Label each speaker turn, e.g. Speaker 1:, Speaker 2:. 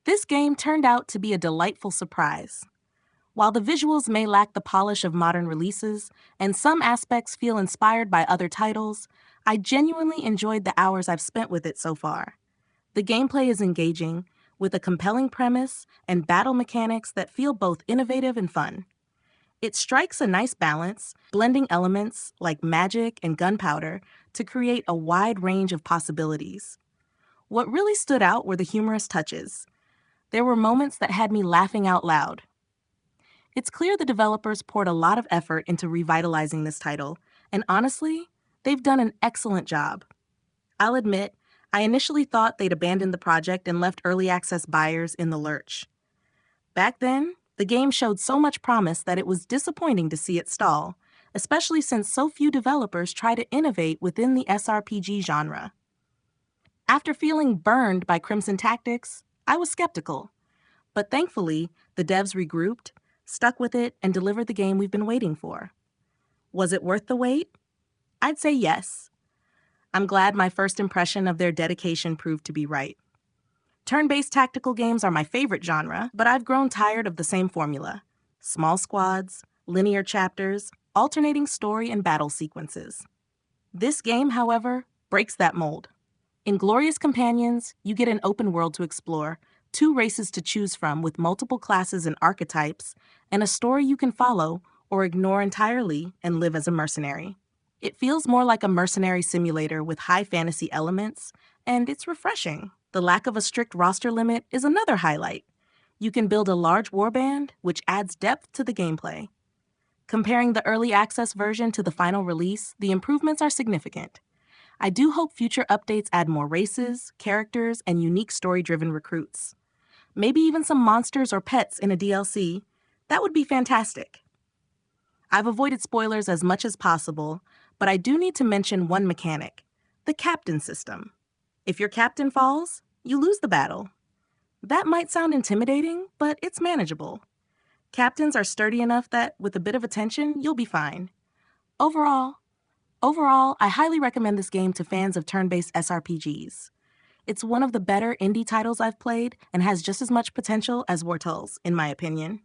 Speaker 1: This game turned out to be a delightful surprise. While the visuals may lack the polish of modern releases, and some aspects feel inspired by other titles, I genuinely enjoyed the hours I've spent with it so far. The gameplay is engaging, with a compelling premise and battle mechanics that feel both innovative and fun. It strikes a nice balance, blending elements like magic and gunpowder to create a wide range of possibilities. What really stood out were the humorous touches. There were moments that had me laughing out loud. It's clear the developers poured a lot of effort into revitalizing this title, and honestly, they've done an excellent job. I'll admit, I initially thought they'd abandoned the project and left early access buyers in the lurch. Back then, the game showed so much promise that it was disappointing to see it stall, especially since so few developers try to innovate within the SRPG genre. After feeling burned by Crimson Tactics, I was skeptical. But thankfully, the devs regrouped, stuck with it, and delivered the game we've been waiting for. Was it worth the wait? I'd say yes. I'm glad my first impression of their dedication proved to be right. Turn-based tactical games are my favorite genre, but I've grown tired of the same formula. Small squads, linear chapters, alternating story and battle sequences. This game, however, breaks that mold. In Glorious Companions, you get an open world to explore, 2 races to choose from with multiple classes and archetypes, and a story you can follow or ignore entirely and live as a mercenary. It feels more like a mercenary simulator with high fantasy elements, and it's refreshing. The lack of a strict roster limit is another highlight. You can build a large warband, which adds depth to the gameplay. Comparing the early access version to the final release, the improvements are significant. I do hope future updates add more races, characters, and unique story-driven recruits. Maybe even some monsters or pets in a DLC. That would be fantastic. I've avoided spoilers as much as possible, but I do need to mention one mechanic: the captain system. If your captain falls, you lose the battle. That might sound intimidating, but it's manageable. Captains are sturdy enough that, with a bit of attention, you'll be fine. Overall, I highly recommend this game to fans of turn-based SRPGs. It's one of the better indie titles I've played and has just as much potential as Wartals, in my opinion.